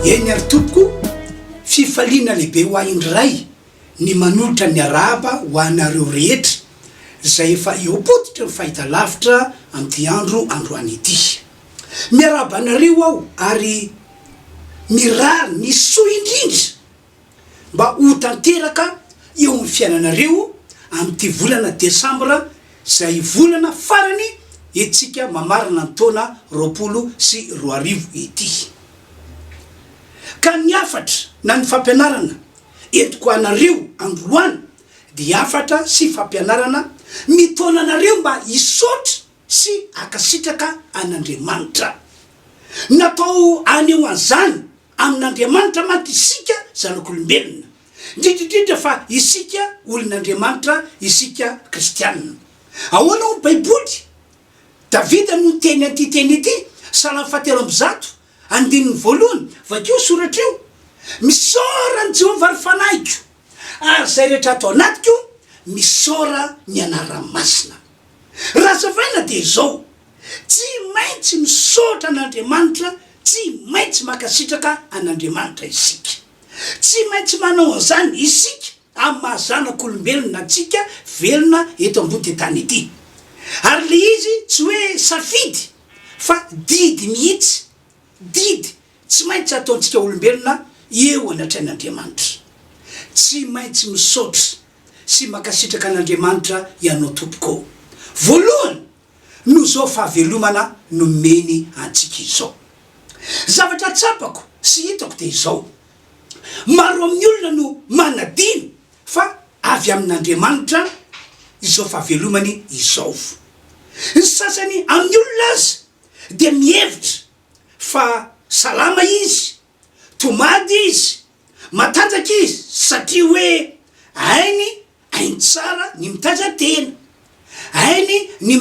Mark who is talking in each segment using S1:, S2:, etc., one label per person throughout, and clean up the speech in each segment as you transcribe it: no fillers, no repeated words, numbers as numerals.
S1: eny ary tompoko fifaliana lehibe ho aindray ny manolotra ny araba ho anareo rehetra zay efa eopotitra ny fahita lavitra amty androany ity. Miaraba anareo aho ary mirary ny soa indrindra mba ho tanteraka eo amin'ny fiainanareo amty volana Desambra zay volana farany etsika mamarana ny taona 2020 ity. Ka ny afatra na ny fampianarana entiko anareo androany dia afatra sy fampianarana mitona anareo mba isotra sy akasitraka an'Andriamanitra. Natao aneo an'izany amin'Andriamanitra manko isika zanak'olombelona, indrindrindrindra fa isika olon'Andriamanitra, isika kristianina. Ahoana ho baiboly Davida no teny anty teny ity, Salamo 7:1 vakeo soratreo, misora ny Jehovah ary fanaiko ary zay rehetra atao anatiko misora ny anara-masina. Raha zavaina dia izao, tsy maintsy misaotra an'Andriamanitra, tsy maintsy makasitraka an'Andriamanitra isika, tsy maintsy manao an'izany isika amin'ny mahazanak'olombelona antsika velona eto ambony tany ity. Ary le izy tsy hoe safidy fa didy mihitsy, didy tsy maintsy ataontsika olombelona eo anatran'Andriamanitra. Tsy maintsy misaotra sy makasitraka an'Andriamanitra ianao tompoko. Voalohany no zao fahavelomana nomeny antsika izao. Zavatra tsapako sy hitako dia izao, maro amin'ny olona no manadino fa avy amin'Andriamanitra izao fahavelomany izao. Ny sasany amin'ny olona azy dia mihevitra fa salama izy, tomady izy, matanjaka izy satria hoe hainy tsara ny mitazatena, hainy ny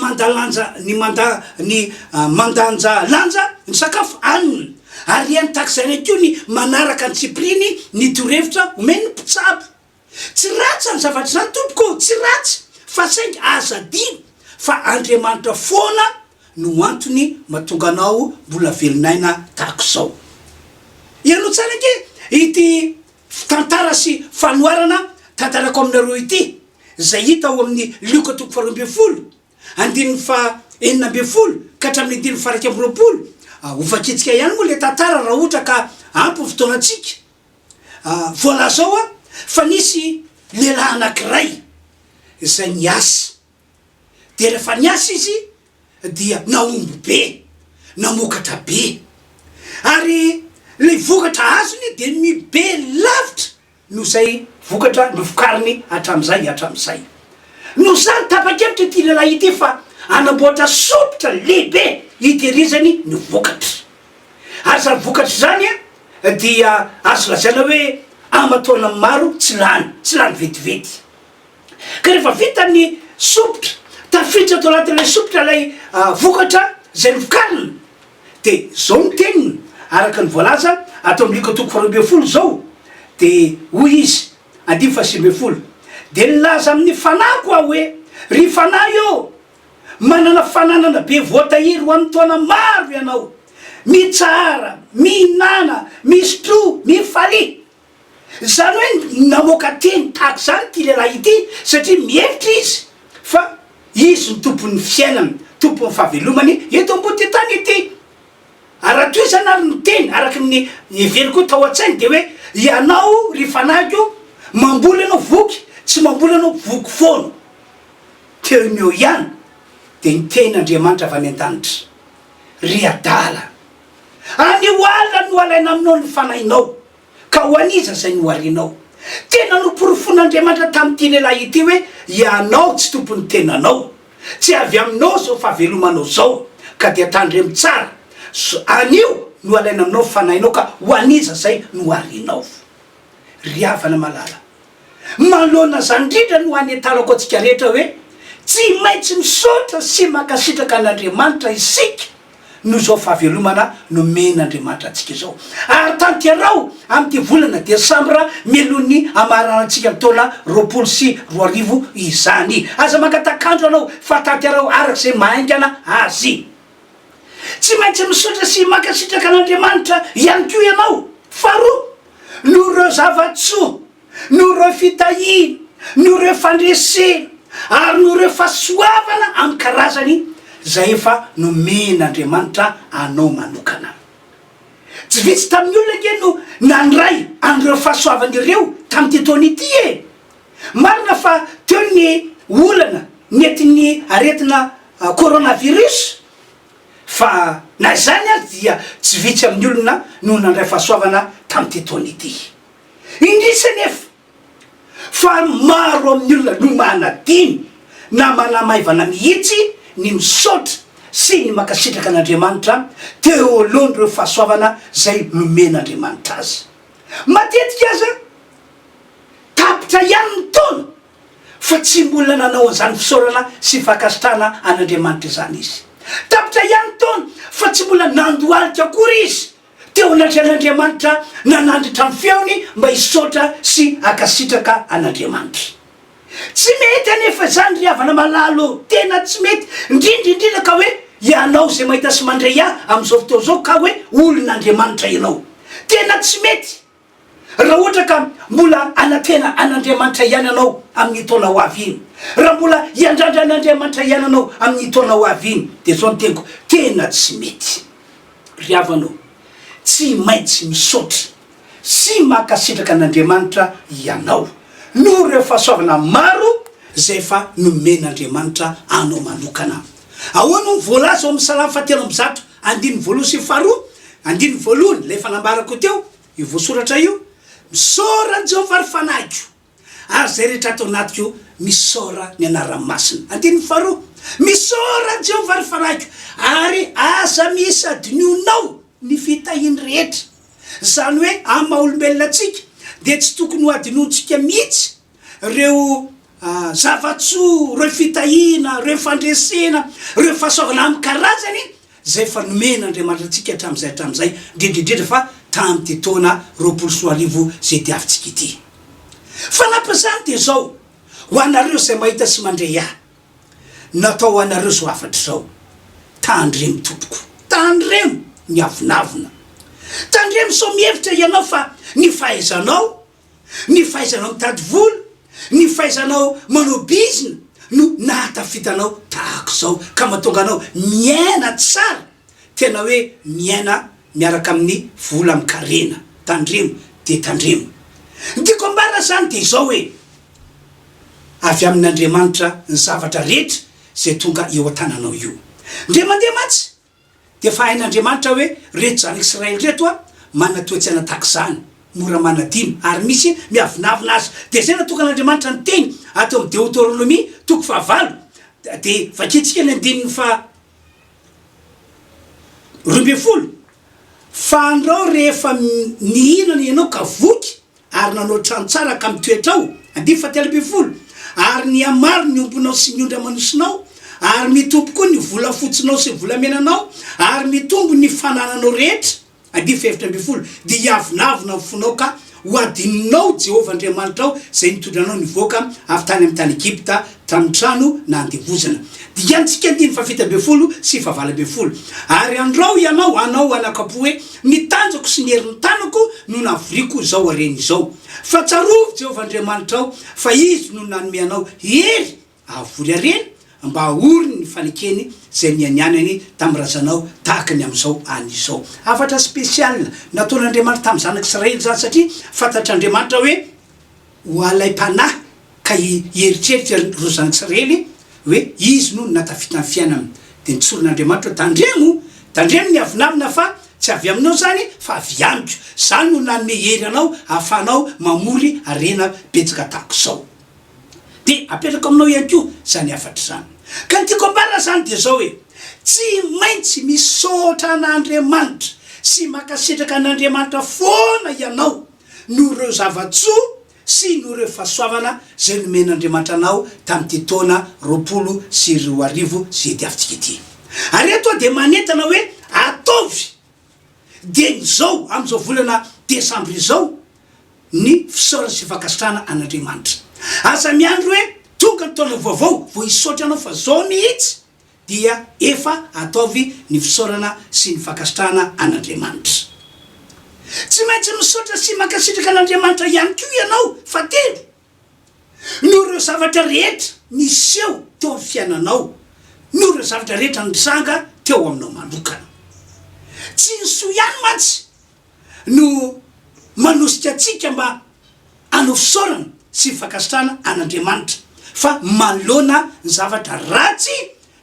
S1: mandanja lanja ny sakafo anina, ary ihany takizany akeo ny manaraka ny tsipriny ny torevitra omeny ny mpitsabo. Tsy ratsy ny zavatra zany tompoko, tsy ratsy, fa saingy azadino fa Andriamanitra foana no antony mahatonga anao mbola velonaina tahako izao. Ianao tsara ke ity tantara sy fanoarana tantarako aminareo ity, zay hita ao amin'ny Luka 12:9-12 ka hatramin'ny 1:20. Ovakitsika ihany moa le tantara raha ohatra ka ampy ny fotoanantsika. Voalaza ao fa nisy lehilahy anankiray zay niasa, dia rehefa niasa izy dia naomby be, namokatra be, ary le vokatra azony dia mibe lavitra no zay vokatra novokariny hatram'izay. No zany tapa-kevitra ity lehilahy ity fa anamboatra sopotra lehibe hitehirizany ny vokatra. Ary zany vokatra zany dia azo lazaina hoe amataona maro tsy lany vetivety. Ka rehefa vita ny sopotra, tafiditra atao anatin'ilay sopotra ilay vokatra zay novokariny, dia zao ny teniny araka ny voalaza atao amin'ny Luka 12:20 zao, dia hoy izy 10:20, dia nilaza amin'ny fanahiko aho hoe ry fanahy io, manana fananana be voatahiry ho amin'ny taona maro ianao, mitsara, mihinana, misotro, mifaly. Zany hoe namoaka teny tahaka zany ty lehilahy ity satria mihevitra izy fa izy ny tompon'ny fiainana, tompon'ny fahavelomany eto ambony tany ity. Ary raha toy zany ary ny teny araky ny heveriko tao an-tsainy dia hoe ianao ry fanahiko mamboly anao voky, tsy mamboly anao voky foana. Teoneo ihany dia ny tenin'Andriamanitra avy any an-danitra, ry adala, anio ala no alaina aminao ny fanahinao, ka ho aniza zay no arinao. Tena noporofon'Andriamanitra tamin'ity lehilahy ity hoe ianao tsy tompon'ny tenanao, tsy avy aminao zao fahavelomanao zao, ka dia tandremo tsara, anio no alaina aminao fanahinao, ka ho aniza zay no arinao. Ry havana malala, malona zany indrindra no hanetalako antsika rehetra hoe tsy maintsy misaotra sy makasitraka an'Andriamanitra isika no zao fahavelomana nomen'Andriamanitra antsika izao. Ary tanterao amin'ity volana Desambra melohan'ny amaranantsika ny taona 2020 izany. Aza mangatakandro anao fa tanterao arak'izay mahaingana azy. Tsy maintsy misaotra sy makasitraka an'Andriamanitra ihany koa ianao faharoa no reo zavatsoa, no reo fitahina, no reo fandresena, ary no reo fahasoavana amin'ny karazany zay efa nomen'Andriamanitra anao manokana. Tsy vitsy tamin'ny olona ke no nandray an'ireo fahasoavany ireo tamin'ity taona ity e. Marina fa teo ny olana nentin'ny aretina coronavirus, fa na zany azy dia tsy vitsy amin'ny olona no nandray fahasoavana tamin'ity taona ity. Indrisany efa fa maro amin'ny olona no manadiny na manamaivana mihitsy ny misaotra sy ny makasitraka an'Andriamanitra teo alohany ireo fahasoavana zay nomen'Andriamanitra azy. Matetika aza tapitra ihany ny taona fa tsy mbola nanao an'izany fisaorana sy fakasitrahana an'Andriamanitra zany izy. Tapitra ihany ny taona fa tsy mbola nandohalika akory izy teo anatrehan'Andriamanitra nanandritra amin'ny feony mba hisaotra sy akasitraka an'Andriamanitra. Tsy mety anefa zany ry havana malalo, tena tsy mety indrindrindrindra ka hoe ianao zay mahita sy mandray amin'izao fotoana zao ka hoe olon'Andriamanitra ianao. Tena tsy mety raha ohatra ka mbola anatena an'Andriamanitra ihany anao amin'ny taona ho avy iny, raha mbola hiandrandra an'Andriamanitra ihany anao amin'ny taona ho avy iny, dia zao no teniko tena tsy mety. Ry havanao, tsy maintsy misaotra sy makasitraka an'Andriamanitra ianao no reo fahasoavana maro zay fa nomen'Andriamanitra anao manokana. Ahoana no voalaza ao amin'ny Salamo fahatelo amby zato andiny voalohany sy faharoa, andiny voalohany ilay fanambarako teo io voasoratra io: misaora ny Jehovah ary fanahiko, ary zay rehetra atao anatiko misaora ny anarany masina. Andiny faharoa: misaora ny Jehovah ary fanahiko, ary aza misy adinionao ny fitahiny rehetra. Zany hoe amin'ny maha-olombelona atsika dia tsy tokony ho adinontsika mihitsy reo zavatsoa, reo fitahina, reo fandresena, reo fahasoavana amin'ny karazany zay fa nomen'Andriamanitra atsika hatramin'izay indrindrindrindra fa tamin'ity taona 2020 zay diavintsika ity. Fanampazany dia zao ho anareo zay mahita sy mandray natao ho anareo zao afatra zao: tandremo tompoko, tandremo miavonavona, tandremo sao mihevitra ianao fa ny fahaizanao mitady vola, ny fahaizanao manao bizina no nahatafitanao tahako zao ka mahatonga anao miaina tsara, tena hoe miaina miaraka amin'ny vola mikarena. Tandremo de tandremo. Ndiko ambara zany dia zao hoe avy amin'Andriamanitra ny zavatra rehetra zay tonga eo an-tananao io. Ndre mandeha matsy dia fa hain'Andriamanitra hoe reto zanak'Israely reto mana toetsana tahaka zany, mora manadiny ary misy miavonavina azy. Dia zay natokan'Andriamanitra ny teny atao amin'ny Deutéronomie 9 dia vakitsika ny andininy fa 12: fa andreo rehefa nihinana ianao ka voky ary nanao trano tsara ka mitoetrao. 13: ary ny amaro ny ombonao sy ny ondra manosinao, ary mitombo koa ny vola fotsinao sy volamenanao, ary mitombo ny fanananao rehetra. 14: dia hiavonavona ny fonao ka ho adininao Jehovah Andriamanitrao zay nitondranao nivoaka avy tany amin'ny tany Egypta tamin'ny trano nandevozana. Dia antsika 15 sy 20: ary andrao ianao anao anakapo hoe nitanjako sy niherin'ny tanako no navoriko zao areny izao, fa tsarovy Jehovah Andriamanitrao fa izy no nanome anao hery avory areny mba ahoriny ny fanekeny zay nianianany tamin'ny razanao tahaka ny amin'izao any izao. Afatra spesial nataon'Andriamanitra tamin'ny zanak'Israely zany, satria fantatr'Andriamanitra hoe ho alay-panahy ka hieritreritra ro zanak'Israely hoe izy no natafita ny fiainana. Dia nitsorin'Andriamanitra tandremo ny avinavina fa tsy avy aminao zany fa avy amiko. Zany no nanome hery anao ahafahanao mamory arena betsaka tahaka zao. Dia apetraka aminao ihany koa zany afatra zany. Ka ny tiako ambara zany dia zao hoe tsy maintsy misaotra an'Andriamanitra sy makasitraka an'Andriamanitra foana ianao no reo zavatsoa sy no reo fahasoavana zay nomen'Andriamanitra anao tamin'ity taona 2020 zay diavintsika ity. Ary eto dia manentana hoe ataovy dia nyzao amin'izao volana Desambra izao ny fisaorana sy fakasitrahana an'Andriamanitra. Asa miandro hoe tonga ny taona vaovao vao hisaotra anao fa zao mihitsy dia efa ataovy ny fisaorana sy ny fakasitrahana an'Andriamanitra. tsy maintsy misaotra sy makasitraka an'Andriamanitra ihany koa ianao. Fatelo, no reo zavatra rehetra miseho teo amin'ny fiainanao, no reo zavatra rehetra nisanga teo aminao manokana. Tsy nysoa ihany mantsy no manosika atsika mba anofisaorana sy fakasitrana an'Andriamanitra, fa manoloana ny zavatra ratsy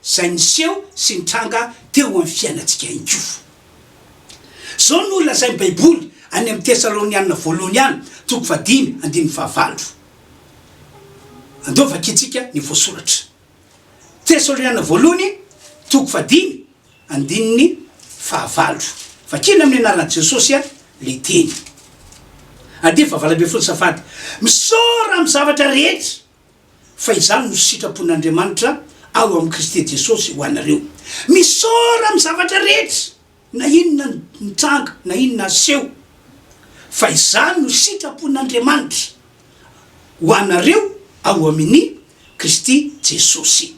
S1: zay niseho sy nitranga teo amin'ny fiainantsika inkoa. Zao no lazain'ny Baiboly any amin'ny Tesalonianina voalohany any 5:5. Andao vakitsika ny voasoratra. Tesalonianina voalohany 5:5. Vakina amin'ny anaran'i Jesosy le teny. Ade fahavalo folo safady. Misaora amin'ny zavatra rehetra, fa izany no sitrapon'Andriamanitra ao amin'ny Kristy Jesosy ho anareo. Misaora amin'ny zavatra rehetra, na inona nitranga, na inona seho, fa izany no sitrapon'Andriamanitra ho anareo ao amin'ny Kristy Jesosy.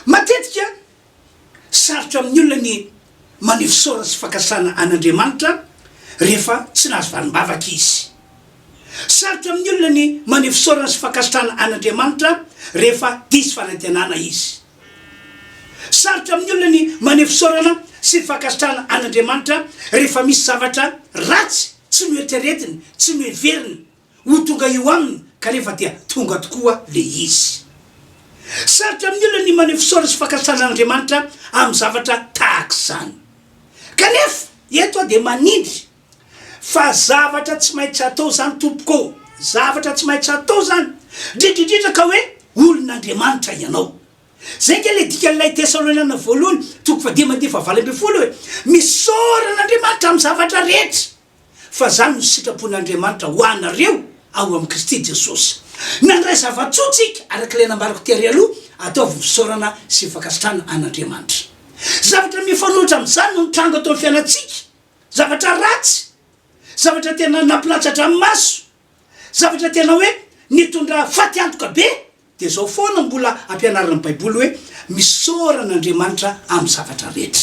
S1: Matetika sarotra amin'ny olona ny manifisaora sy fakasana an'Andriamanitra rehefa tsy nahazo valim-bavaka izy. Sarotra amin'ny olona ny manifisaora sy fakasitrana an'Andriamanitra rehefa diso fanantenana izy. Sarotra amin'ny olona ny manifisaorana sy fakasitrana an'Andriamanitra rehefa misy zavatra ratsy tsy noeritreretiny, tsy noheveriny ho tonga io aminy kanefa dia tonga tokoa le izy. Sarotra amin'ny olona ny manifisaora sy fakasitrana an'Andriamanitra amin'ny zavatra tahaka izany. Kanefa eto dia manindry fa zavatra tsy maintsy atao zany tompoko, zavatra tsy maintsy atao zany, indrindrindrindra ka hoe olon'Andriamanitra ianao. Zay nge le dikan'ilay Tesalonianina voalohany 5:5 hoe misaora an'Andriamanitra amin'ny zavatra rehetra, fa zany no sitrapon'Andriamanitra ho anareo ao amin'ny Kristy Jesosy. Nandray zava-tsotsika araka le nambarako tery aloha, ataovy misaorana sy fakasitrana an'Andriamanitra. Zavatra mifanohitra amin'izany no nitranga atao amin'ny fiainantsika, zavatra ratsy, zavatra tena nampilatsatra amin'ny maso, zavatra tena hoe nitondra faty antoka be, dia zao foana mbola ampianaran'ny Baiboly hoe misaora an'Andriamanitra amin'ny zavatra rehetra.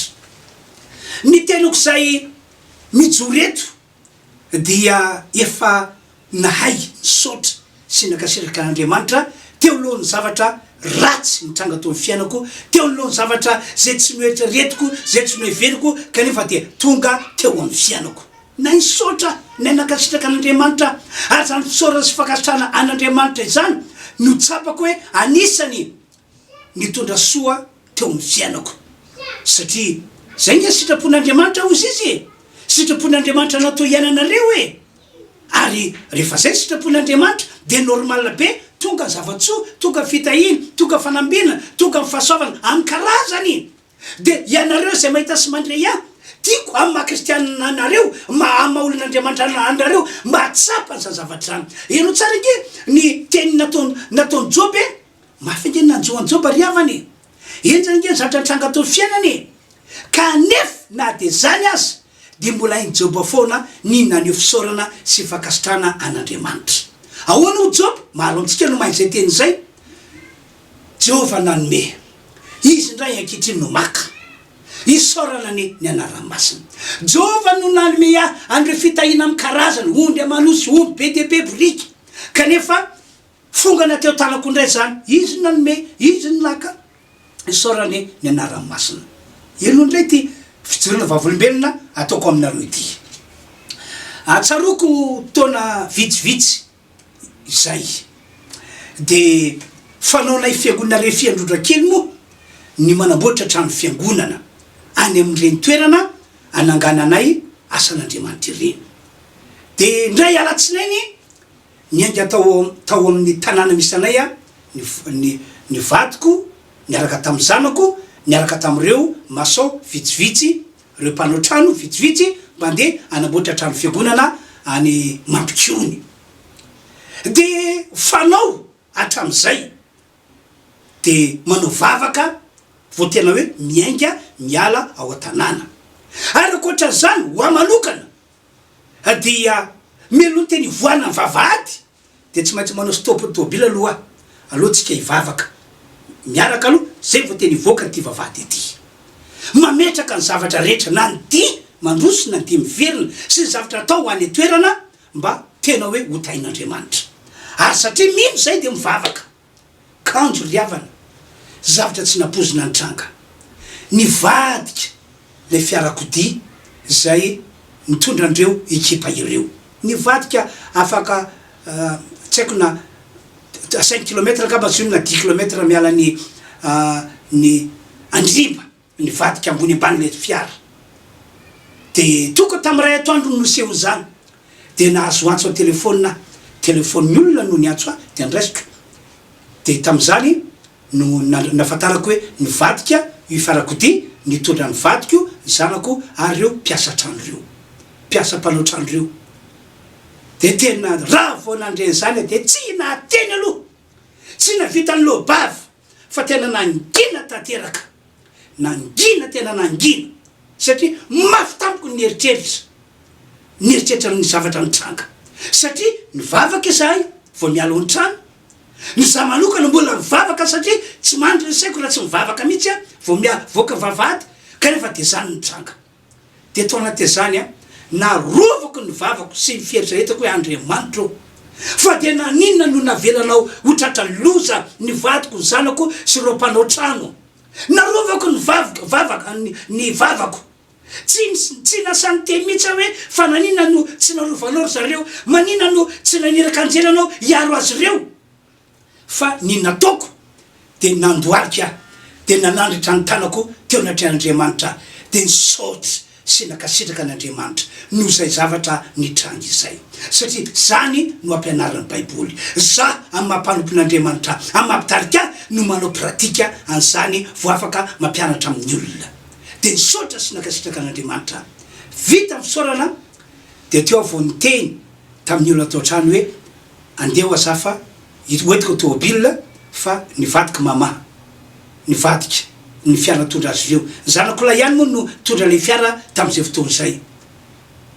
S1: Ny tenoko izay mijoro eto dia efa nahay nisaotra sy nakasiraka an'Andriamanitra teo alohan'ny zavatra ratsy nitranga tao amin'ny fiainako, teo alohan'ny zavatra zay tsy noeritreretiko, zay tsy noheveriko kanefa dia tonga teo amin'ny fiainako. Na nisaotra na nakasitraka an'Andriamanitra, ary zany fisaorana sy fakasitrana an'Andriamanitra izany no tsapako hoe anisany nitondra soa teo amin'ny fiainako. Satria zay nge sitrapon'Andriamanitra ozy izy, sitrapon'Andriamanitra natao iainanareo e. Ary rehefa zay sitrapon'Andriamanitra dia normal be tonga zavatsoa, tonga fitahiny, tonga fanambina, tonga fahasoavana amin'ny karazany. Dia ianareo zay mahita sy mandray tiako amin'ny maha-kristianina anareo, maha olon'Andriamanitra anareo mba tsapa ny zavatra zany. Eno tsara nge ny teny nataony Joby, mafy nge nanjoany Joby ary avany. Eny zany nge zavatra nitranga tao fiainany. Kanefa na dia zany azy dia mbola hainy Joby foana ny naneho fisaorana sy fakasitrana an'Andriamanitra. Ahoana ho Joby? Maro amintsika no mahay zay teny zay. Jehovah nanome, izy ndray ankehitriny no maka, isaorana ny anara-masina. Jehovah no nanome andreo fitahina amin'ny karazany, ondry amanosy, omby be dia be borika. Kanefa fongana teo tanako indray zany, izy nanome, izy nylaka, isaorana ny anara-masina. Eno indray ty fijorona vavolombelona ataoko aminareo ity. Atsaroko taona vitsivitsy izay, dia fanaonay fiangonana refy Androndrakely moa ny manamboatra trano fiangonana any amin'ireny toerana anangananay asan'Andriamanitra ireny. Dia indray alatsinainy niainga tao amin'ny tanàna misy anay ny vadiko niaraka tamin'ny zanako, niaraka tamin'ireo masao vitsivitsy, ireo mpanao trano vitsivitsy mandeha anamboatra trano fiangonana any Mampikony. Dia fanao hatramin'izay dia manao vavaka vao tena hoe miainga miala ao an-tanàna. Ary ankoatra zany ho amanokana dia meloha teny voana ny vavahady dia tsy maintsy manao stop tôbila aloha tsika hivavaka miaraka aloha, zay vao teny hivoaka ty vavahady ity, mametraka ny zavatra rehetra na ny dia mandrosina dia miverina sy zavatra atao ho any toerana mba tena hoe ho tain'Andriamanitra. Ary satria mino zay dia mivavaka kanjo riavana zavatra tsy napozina ny tranga nivadika le fiarakodia zay mitondra andreo ekipa ireo nivadika afaka tsy haiko na 5 kilometre ka bazio na 10 kilometre miala ny Andriba nivadika ambony ambany le fiara de tonga tamin'ray atoandro noseho zany de nahazo antso telefônina telefôny olona no niantso de ndraisiko de tam'izany no nafatarako hoe nivadika io fiarakodia nitondra nivadika io zanako ary reo mpiasa trano reo mpiasa mpanao trano reo de tena raha vao nandreny zany de tsy nahateny aloha tsy navita ny lobavy fa tena nangina tanteraka nangina tena nangina satria mafy tamiko nieritreritra ny zavatra nitranga satria nivavaka izahay vao miala ny trano ny za manokana mbola mivavaka satria tsy mandry ny saiko raha tsy mivavaka mihitsy voaka vavady kanefa de zany nitranga de to anaty zany narovako ny vavako sy ny fieritreretako hoe Andriamanitra fa de naninona no navelanao ho tratra loza ny vadiko ny zanako sy reo mpanao trano narovako ny vavako tsy nasany teny mihitsy hoe fa nanina no tsy narovanao zareo manina no tsy naniraka anjelanao hiaro azy reo fa ny nataoko de nandoalika de nanandritra ny tanako teo anatrehan'Andriamanitra de nisaotra sy nakasitraka an'Andriamanitra no zay zavatra nitrangy izay satria zany no ampianaran'ny baiboly za amin'ny mampanompon'Andriamanitra amin'ny mampitarika no manao pratika an'izany vo afaka mampianatra amin'ny olona de nisaotra sy nakasitraka an'Andriamanitra vita misaorana de teo avo niteny tamin'ny olona atao trano hoe andeha ho azafa hoentiko tômôbila fa nivadika mama nivadika ny fiara tondra azy ireo zanako lahy ihany moa no tondra le fiara tamin'izay fotoana zay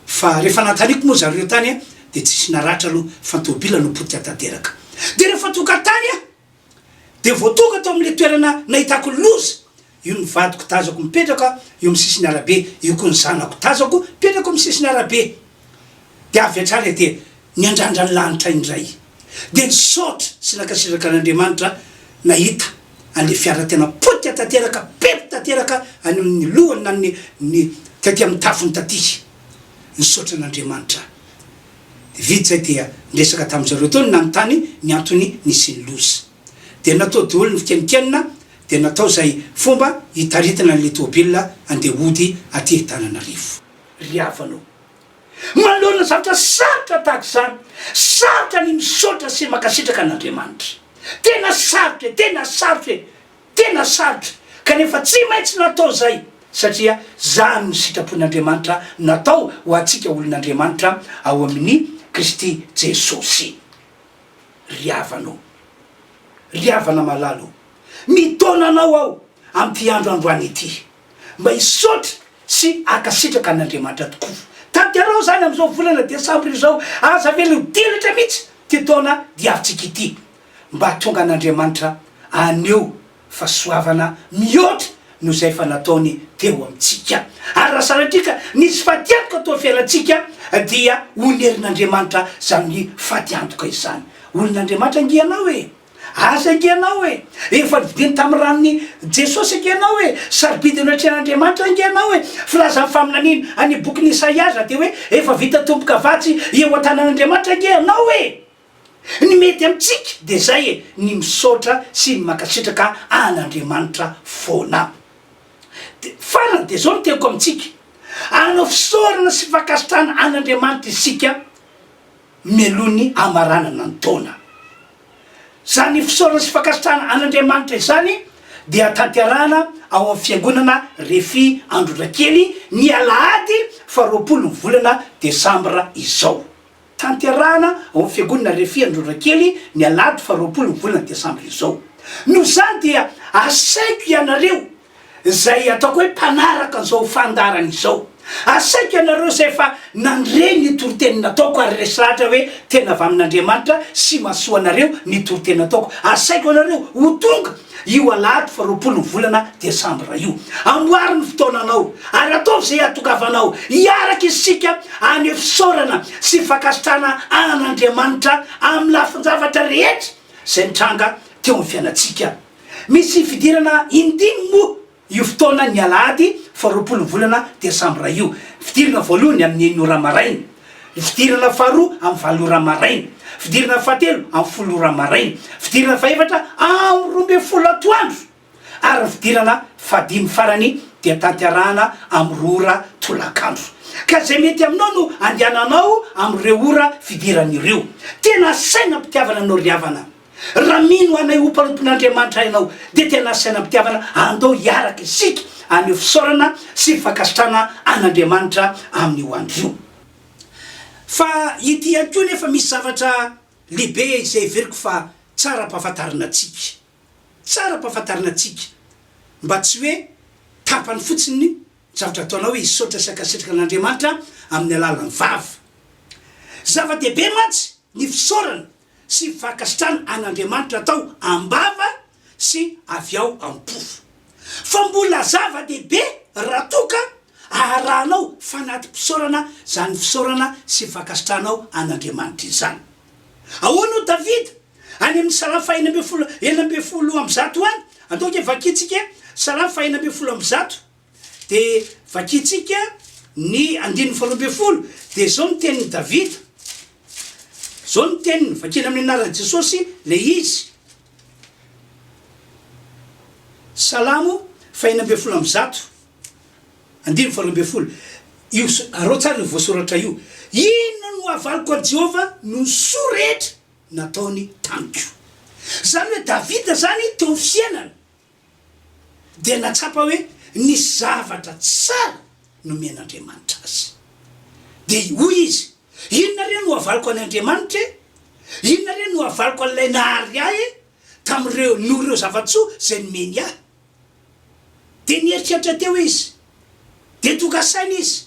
S1: fa rehefa nataniko moa zareo tany de tsisy naratra aloha fa tômôbila no potika tanteraka de rehefa tonga tany de vao tonga tao amin'le toerana nahitako loza io ny vadiko tazako mipetraka io amin'ny sisiny arabe io koa ny zanako tazako mipetraka amin'ny sisiny arabe de avy atrany de niandrandra ny lanitra indray de nisaotra sy nakasitraka an'Andriamanitra nahita an'le fiara tena potika tanteraka pepo tanteraka any amin'ny lohany na ny taty amin'ny tafony taty nisaotra an'Andriamanitra de vita zay dia ndresaka tamin'izareo tao ny nanontany ny antony nisy ny loza de natao daholo ny fitenikenina de natao zay fomba hitaritana an'le tômôbila andeha hody aty Tananarivo riavanao manoloana zavatra sarotra tahaka zany sarotra ny misaotra sy makasitraka an'Andriamanitra tena sarotra kanefa tsy maintsy natao zay satria zany ny sitrapon'Andriamanitra natao ho atsika olon'Andriamanitra ao amin'ny Kristy Jesosy riavana malalo mitonanao ao amty androany ity mba hisaotra sy akasitraka an'Andriamanitra tokoa tanterao zany am'izao volana Desambra izao aza velo dilatra mihitsy ty taona diavitsika ity mba tonga an'Andriamanitra aneo fahasoavana mihoatra no zay fa nataony teo amitsika ary raha sanatrika nisy fatiantoka atao fialantsika dia onerin'Andriamanitra zany fatiantoka izany olon'Andriamanitra angianao aza angianao efa vidiny tamin'ny ranony Jesosy angianao saribidi natrehan'Andriamanitra angianao filaza faminaniny any bokyny Isaiaza de hoe efa vita tomboka vatsy eo an-tanan'Andriamanitra angianao ny mety amitsika de zay ny misaotra sy ny makasitraka an'Andriamanitra foana farany de zao no teko amitsika anao fisaorana sy fakasitrana an'Andriamanitra isika melony amaranana ny taona zany fisaorana sy fakasitrana an'Andriamanitra izany dia tanterana ao amin'ny fiangonana Refy Androrakely ny alahady 20 volana Desambra izao tanterana ao amin'ny fiangonana Refy Androrakely ny alahady 20 volana Desambra izao no zany dia asaiko ianareo zay ataoko hoe mpanaraka an'izao fandarana izao asaiko anareo zay fa nandre ny toroteny nataoko ary resahatra hoe tena avy amin'Andriamanitra sy mahasoa anareo ny toroteny nataoko. Asaiko anareo ho tonga io alahady 20 volana Desambra io, amboary ny fotoananao ary ataovy zay atokavanao iaraka isika any fisaorana sy fakasitrana an'Andriamanitra amin'ny lafin-javatra rehetra zay mitranga teo amin'ny fiainantsika. Misy fidirana indimy moa io fotoana ny alahady 20 volana Desambra io. Fidirana voalohany amin'ny 9 ora maraina, fidirana faharoa amin'ny 4 ora maraina, fidirana fahatelo amin'ny 10 ora maraina, fidirana fahaefatra amin'ny 12 atoandro, ary fidirana fahadimy farany dia tanterahana amin'ny 2 ora tolakandro. Ka zay mety aminao no andehananao amin'ireo ora fidiran'ireo. Tena saina mpitiavana anao ry havana. Raha mino anay ompanompon'Andriamanitra ianao dia tena saina mpitiavana andao iaraka isika any fisaorana sy fakasitrana an'Andriamanitra amin'io andro io. Fa ity ihany koa nefa misy zavatra lehibe izay veriko fa tsara mpahafantarina antsika. Tsara mpahafantarina antsika mba tsy hoe tapany fotsiny zavatra ataonao hoe hisaotra sy akasitraka an'Andriamanitra amin'ny alalan'ny vava. Zava-dehibe mantsy ny fisaorana sy fakasitrana an'Andriamanitra atao ambava sy avy ao am-pofo. Fa mbola zava-dehibe raha toka arahanao fanatim-pisaorana zany fisaorana sy fakasitranao an'Andriamanitra izany. Ahoana o Davida any amin'ny Salamo 112 amby zato any, antoka vakitsika Salamo 112 amby zato, dia vakitsika ny 112 dia zao ny tenin'ny Davida. Zao ny teniny vakina amin'ny anaran'i Jesosy le izy. Salamo 112 amby zato, 112. Io arao tsara io voasoratra io. Inona no avaliko an'i Jehova no soa rehetra nataony tamiko. Zany hoe Davida zany teo fiainana dia natsapa hoe nisy zavatra tsara nomen'Andriamanitra azy. Dia hoy izy, inona re no avaliko an'Andriamanitra? Inona re no avaliko an'ilay nahary ahy tamin'ireo noreo zavatsoa zay nomeny ahy? Dia nieritreritra teo izy, dia toka saina izy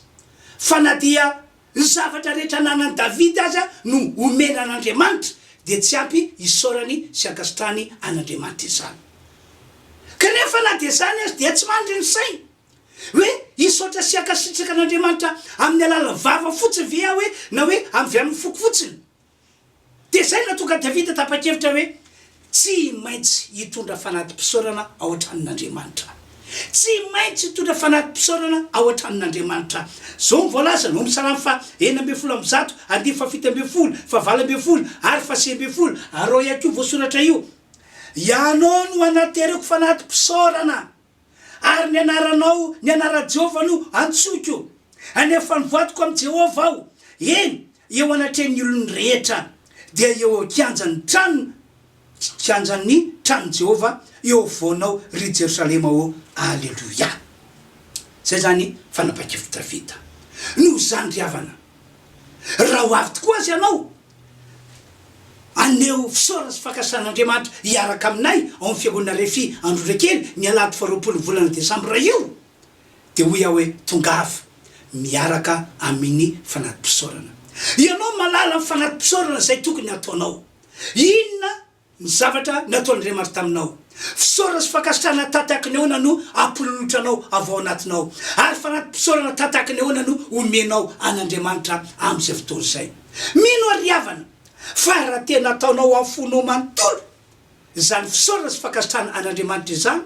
S1: fa na dia zavatra rehetra nanan'i Davida aza no omena an'Andriamanitra dia tsy ampy isaorany sy akasitrany an'Andriamanitra izany. Kanefa na dia zany azy dia tsy mandry ny saina hoe isaotra sy akasitraka an'Andriamanitra amin'ny alalan'ny vava fotsiny ve hoe na hoe avy amin'ny foko fotsiny. Dia zay natoka Davida tapa-kevitra hoe tsy maintsy hitondra fanatim-pisaorana ao an-tranon'Andriamanitra. Tsy maintsy hitondra fanatim-pisaorana ao an-tranon'Andriamanitra. Zao mivolaza no Salamo 112 amby zato, 170, 180 ary 190. Arao ihany koa voasoratra io. Ianao no anatereko fanatim-pisaorana ary ny anaranao, ny anara Jehova no antsoko. Anefa nivoatiko amin'i Jehova aho. Eny, eo anatrehan'ny olony rehetra dia eo kianjan'ny tranony, kianjan'ny tranon'i Jehova eo voanao ry Jerosalema ao. Alleluia. Zay zany fanapa-kevitra Davida. Noho zany ry havana, raha ho avy tokoa azy ianao aneo fisaorana sy fakasitrahan'Andriamanitra hiaraka aminay ao amin'ny fiangonana Refy Androrakely ny alahady 20 volana Desambra io, dia hoy aho hoe tongava miaraka amin'ny fanatim-pisaorana. Ianao malala amin'ny fanatim-pisaorana zay tokony ataonao. Inona ny zavatra nataon'Andriamanitra taminao? Fisaorana sy fakasitrahana tataka ny ahoana no ampololotranao avy ao anatinao, ary fanatim-pisaorana tataka ny ahoana no omenao an'Andriamanitra amin'izay fotoana izay. Mino ary havana fa raha tena ataonao amin'ny fonao manontolo izany fisaorana sy fakasitrahana an'Andriamanitra izany,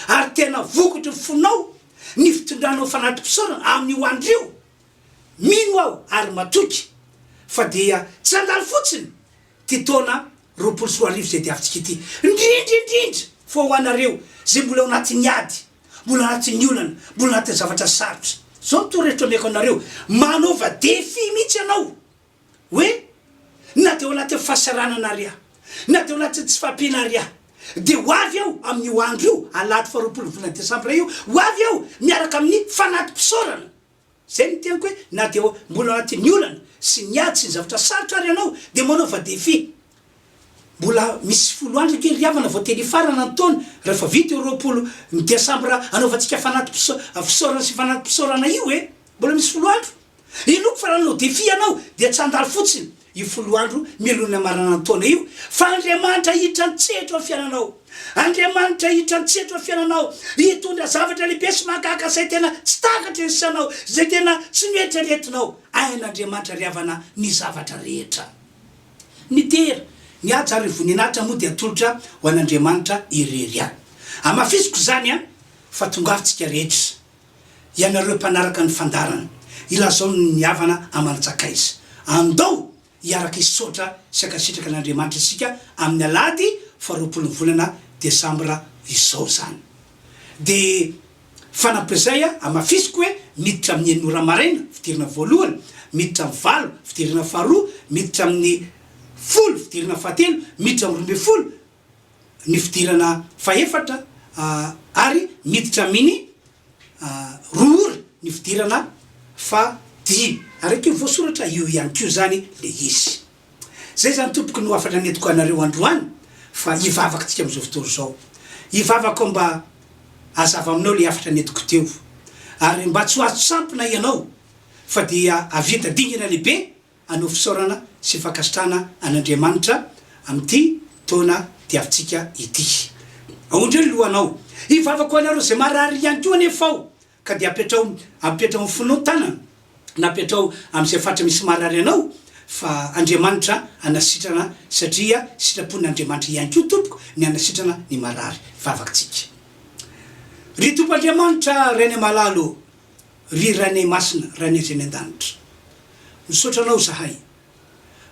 S1: ary tena vokotry ny fonao ny fitondranao fanatim-pisaorana amin'io andro io, mino aho ary matoky fa dia tsy andalo fotsiny ty taona 24 zay dia avitsika ity. Indrindra fa ho anareo zay mbola ao anatin'ny ady, mbola anatin'ny olana, mbola anatin'ny zavatra sarotra. Zao torohevitra ameko anareo, manova défi mihitsy ianao hoe na dia ao anatin'ny fahasaranana ary aho, na dia ao anatin'ny tsy fampiana ary aho, dia ho avy aho amin'io andro io alahady 20 volana Desambra io, ho avy aho miaraka amin'ny fanatim-pisaorana. Zay ny tenako hoe na dia mbola anatin'ny olana sy ny ady sy ny zavatra sarotra ary ianao dia manova défi. Mbola misy 10 andro kely ry havana vao teny farana ny taona, rehefa vita eo 20 Desambra anaovantsika fisaorana sy fanatim-pisaorana io mbola misy folo andro iloko fa ranao defi anao dia tsy andalo fotsiny i folo andro milona marana taona io fa Andriamanitra hitran-tsetro amin'ny fiainanao Andriamanitra hitran-tsetro amin'ny fiainanao hitondra zavatra lehibe sy mahagaga zay tena tsy takatra ny sanao zay tena tsy mieritreretinao ain'Andriamanitra riavana ny zavatra rehetra ny tera ny aja ary voninahitra moa dia atolotra ho an'Andriamanitra irery any amafisiko zany fa tongavitsika rehetra ianareo mpanaraka ny fandarana ilazao ny havana amantsakaiza andao iaraka isotra sakasitraka an'Andriamanitra isika amin'ny alady 20 volana desambra izao zany de fanapizay amafisiko hoe miditra amin'ny enora maraina fidirana voalohany miditra amin'ny valo fidirana faharoa miditra amin'ny folo fidirana fahatelo miditra amin'ny 12 ny fidirana faefatra ary miditra amin'ny roa ny fidirana fadimy araka voasoratra io ihany koa zany le izy zay zany tompoko no afatra netiko anareo androany fa ivavaka tsika am'izao fotoana zao ivavaka mba azava aminao le afatra netiko teo ary mba tsy azo sampona ianao fa dia avita dingana lehibe anao fisaorana sy fakasitrana an'Andriamanitra amin'ity taona diavitsika ity aondreo lohanao ivavaka anareo zay marary ihany koa anefao ka dia apetrao finotanana na apetrao am'izay fatra misy marary anao fa Andriamanitra anasitrana satria sitrapon'Andriamanitra ihany koa tompoko ny anasitrana ny marary vavaksika ry tompo Andriamanitra rany malalo ry rany masina rany zany an-danitra misotranao zahay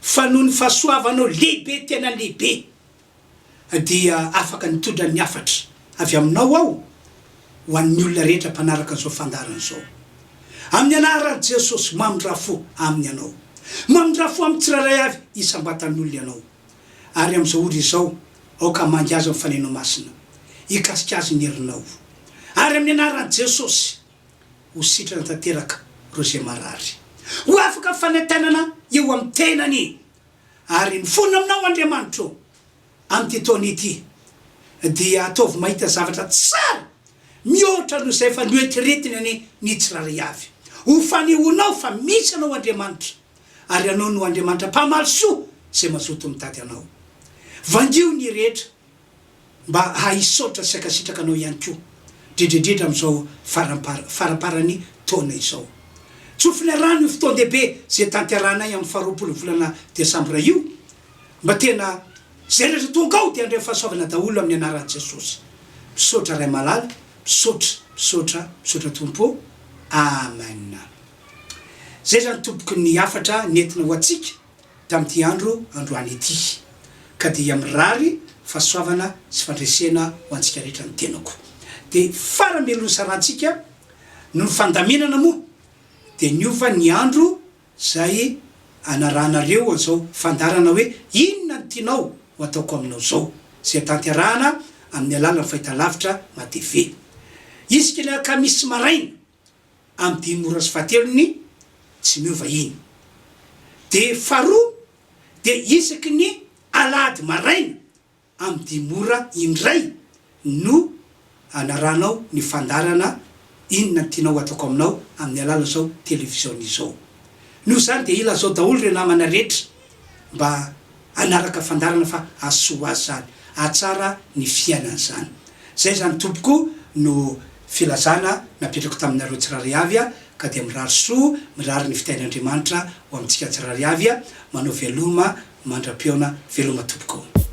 S1: fa noho ny fahasoavanao lehibe tena lehibe dia afaka nitondra ny afatra avy aminao ao ho an'ny olona rehetra mpanaraka an'izao fandarana zao amin'ny anaran'i Jesosy mamindra-fo aminy anao mamindra-fo amin'ny tsiraray avy isambatan'olona ianao ary am'izao ora izao aoka mangy azy amin'ny fanenao masina ikasika azy ny herinao ary amin'ny anaran'i Jesosy ho sitrana tanteraka rozay marary ho afaka fanentanana eo amin'ny tenany ary mifona aminao Andriamanitra amin'ity taona ity dia ataovy mahita zavatra tsara mihoatra no zay fa noetiretiny ny tsiraray avy ho fanehonao fa misy anao Andriamanitra ary anao no Andriamanitra mpamaly soa zay mazoto mitady anao vangio ny rehetra mba haisotra sakasitraka anao ihany koa dredredredra am'izao faraparany taona izao tsofina rano io fotoan-dehibe zay tanteranay amin'ny 20 volana desambra io mba tena zay rehetra tonga ao dia andray fahasoavana daholo amin'ny anaran'i Jesosy misaotra ray malala misaotra tompo amen zay zany tompoko ny afatra nentina ho atsika tamin'ity androany ity ka dia mirary fahasoavana sy fandresena ho antsika rehetra ny tenako de faramelony sarantsika no ny fandaminana moa de niova ny andro zay anaranareo an'izao fandarana hoe inona ny tianao ho ataoko aminao zao zay tanterahana amin'ny alala ny fahitalavitra mateve isika ny kamisy maraina amin'ny 10 ora sy 7 tsy miova iny de faharoa de isaky ny alady maraina amin'ny 10 ora indray no anaranao ny fandarana inona ny tianao ataoko aminao amin'ny alala zao televiziona izao no zany de ila zao daholo re namana rehetra mba anaraka fandarana fa asoa azy zany atsara ny fiainana zany zay zany tompoko no filazana napetrako taminareo tsiraray avy ka dia mirary soa mirary ny fitain'Andriamanitra ho amintsika tsiraray avy manao veloma mandra-piona veloma tompoko